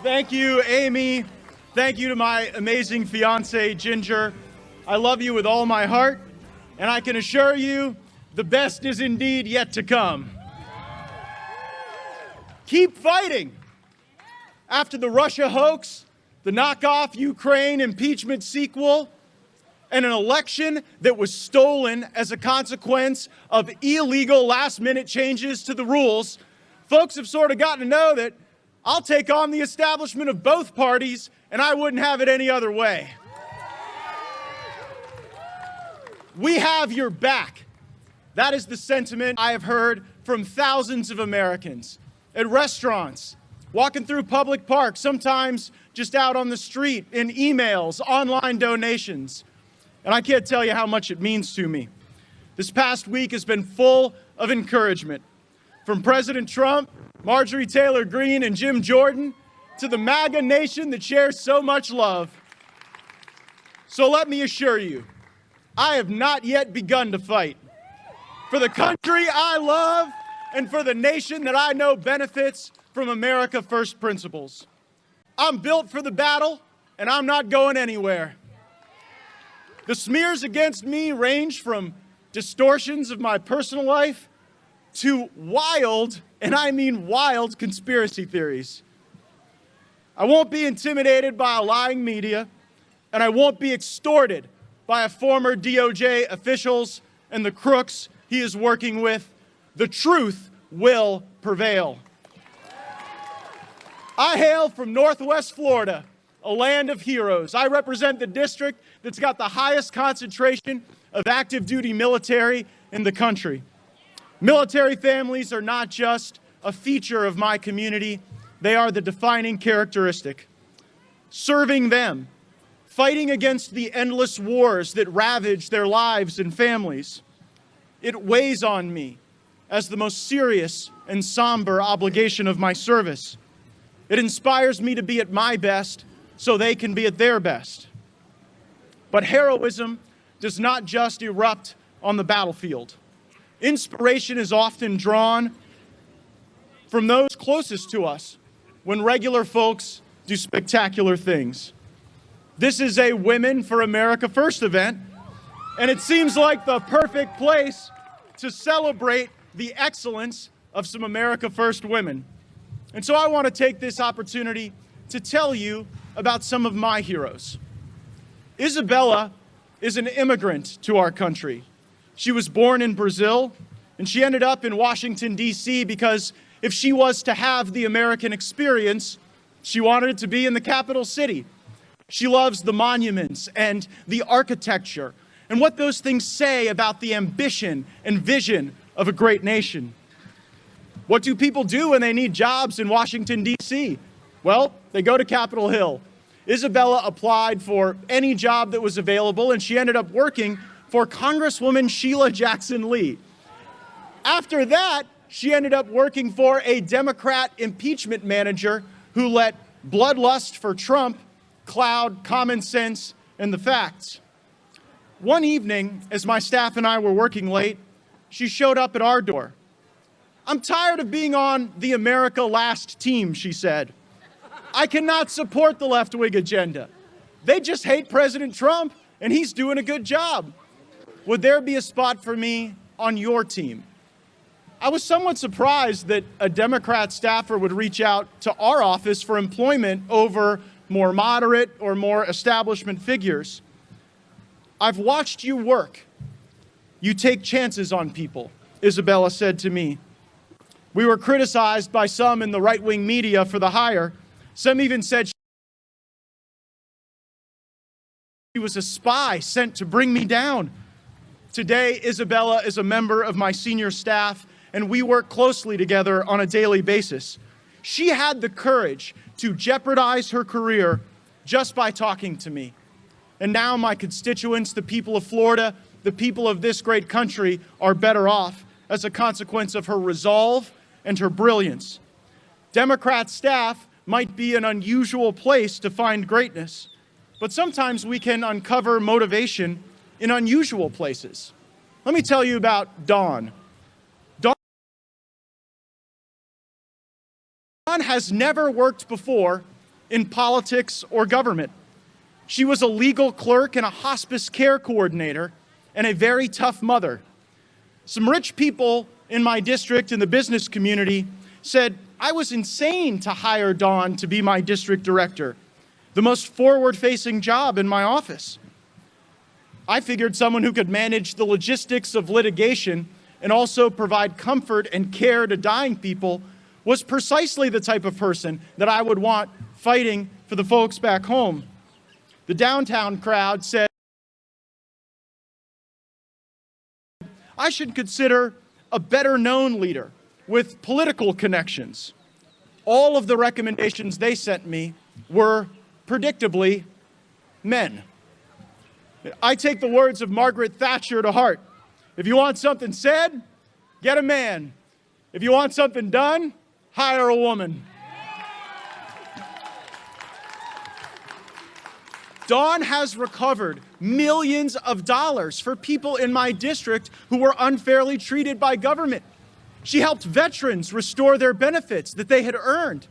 Thank you, Amy. Thank you to my amazing fiance, Ginger. I love you with all my heart, and I can assure you the best is indeed yet to come. Keep fighting. After the Russia hoax, the knockoff Ukraine impeachment sequel, and an election that was stolen as a consequence of illegal last-minute changes to the rules, folks have sort of gotten to know that I'll take on the establishment of both parties, and I wouldn't have it any other way. We have your back. That is the sentiment I have heard from thousands of Americans at restaurants, walking through public parks, sometimes just out on the street, in emails, online donations. And I can't tell you how much it means to me. This past week has been full of encouragement. From President Trump, Marjorie Taylor Greene, and Jim Jordan, to the MAGA nation that shares so much love. So let me assure you, I have not yet begun to fight. For the country I love and for the nation that I know benefits from America First principles. I'm built for the battle, and I'm not going anywhere. The smears against me range from distortions of my personal life to wild, and I mean wild, conspiracy theories. I won't be intimidated by a lying media, and I won't be extorted by a former DOJ officials and the crooks he is working with. The truth will prevail. I hail from Northwest Florida, a land of heroes. I represent the district that's got the highest concentration of active duty military in the country. Military families are not just a feature of my community, they are the defining characteristic. Serving them, fighting against the endless wars that ravage their lives and families, it weighs on me as the most serious and somber obligation of my service. It inspires me to be at my best so they can be at their best. But heroism does not just erupt on the battlefield. Inspiration is often drawn from those closest to us when regular folks do spectacular things. This is a Women for America First event, and it seems like the perfect place to celebrate the excellence of some America First women. And so I want to take this opportunity to tell you about some of my heroes. Isabella is an immigrant to our country. She was born in Brazil, and she ended up in Washington, D.C. because if she was to have the American experience, she wanted it to be in the capital city. She loves the monuments and the architecture and what those things say about the ambition and vision of a great nation. What do people do when they need jobs in Washington, D.C.? Well, they go to Capitol Hill. Isabella applied for any job that was available, and she ended up working for Congresswoman Sheila Jackson Lee. After that, she ended up working for a Democrat impeachment manager who let bloodlust for Trump cloud common sense and the facts. One evening, as my staff and I were working late, she showed up at our door. "I'm tired of being on the America Last team," she said. "I cannot support the left-wing agenda. They just hate President Trump, and he's doing a good job. Would there be a spot for me on your team?" I was somewhat surprised that a Democrat staffer would reach out to our office for employment over more moderate or more establishment figures. "I've watched you work. You take chances on people," Isabella said to me. We were criticized by some in the right-wing media for the hire. Some even said she was a spy sent to bring me down. Today, Isabella is a member of my senior staff, and we work closely together on a daily basis. She had the courage to jeopardize her career just by talking to me. And now my constituents, the people of Florida, the people of this great country, are better off as a consequence of her resolve and her brilliance. Democrat staff might be an unusual place to find greatness, but sometimes we can uncover motivation in unusual places. Let me tell you about Dawn. Dawn has never worked before in politics or government. She was a legal clerk and a hospice care coordinator and a very tough mother. Some rich people in my district in the business community said I was insane to hire Dawn to be my district director, the most forward-facing job in my office. I figured someone who could manage the logistics of litigation and also provide comfort and care to dying people was precisely the type of person that I would want fighting for the folks back home. The downtown crowd said I should consider a better-known leader with political connections. All of the recommendations they sent me were, predictably, men. I take the words of Margaret Thatcher to heart. If you want something said, get a man. If you want something done, hire a woman. Dawn has recovered millions of dollars for people in my district who were unfairly treated by government. She helped veterans restore their benefits that they had earned.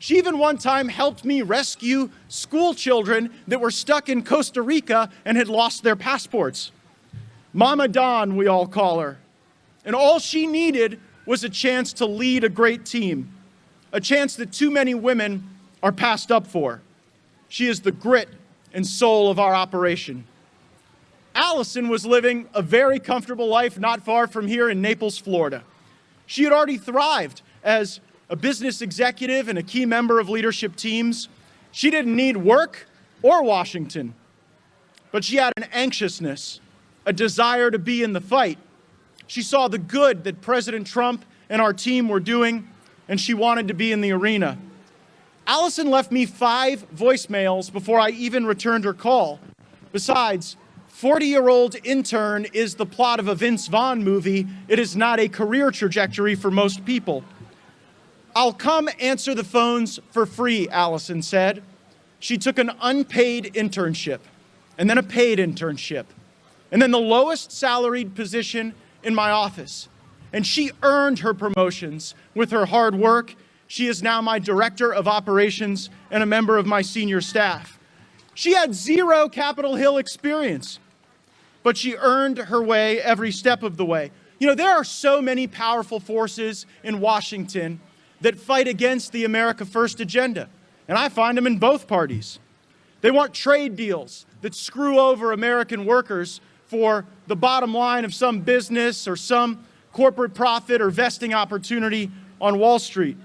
She even one time helped me rescue school children that were stuck in Costa Rica and had lost their passports. Mama Dawn, we all call her. And all she needed was a chance to lead a great team, a chance that too many women are passed up for. She is the grit and soul of our operation. Allison was living a very comfortable life not far from here in Naples, Florida. She had already thrived as a business executive and a key member of leadership teams. She didn't need work or Washington, but she had an anxiousness, a desire to be in the fight. She saw the good that President Trump and our team were doing, and she wanted to be in the arena. Allison left me 5 voicemails before I even returned her call. Besides, 40-year-old intern is the plot of a Vince Vaughn movie. It is not a career trajectory for most people. I'll come answer the phones for free, Allison said. She took an unpaid internship, and then a paid internship, and then the lowest salaried position in my office. And she earned her promotions with her hard work. She is now my director of operations and a member of my senior staff. She had 0 Capitol Hill experience, but she earned her way every step of the way. You know, there are so many powerful forces in Washington that fight against the America First agenda, and I find them in both parties. They want trade deals that screw over American workers for the bottom line of some business or some corporate profit or vesting opportunity on Wall Street.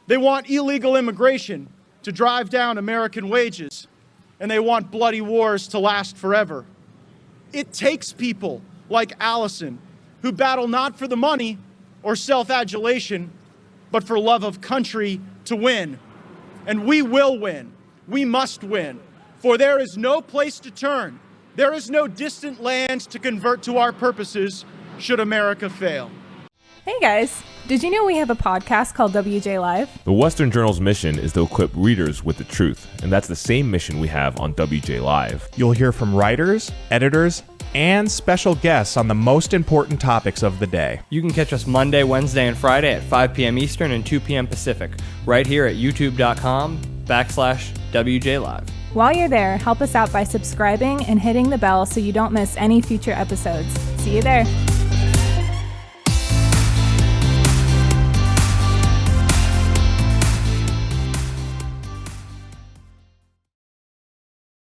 They want illegal immigration to drive down American wages, and they want bloody wars to last forever. It takes people like Allison who battle not for the money or self-adulation, but for love of country to win. And we will win. We must win. For there is no place to turn. There is no distant land to convert to our purposes should America fail. Hey guys, did you know we have a podcast called WJ Live? The Western Journal's mission is to equip readers with the truth, and that's the same mission we have on WJ Live. You'll hear from writers, editors, and special guests on the most important topics of the day. You can catch us Monday, Wednesday, and Friday at 5 p.m. Eastern and 2 p.m. Pacific, right here at youtube.com/WJ Live. While you're there, help us out by subscribing and hitting the bell so you don't miss any future episodes. See you there.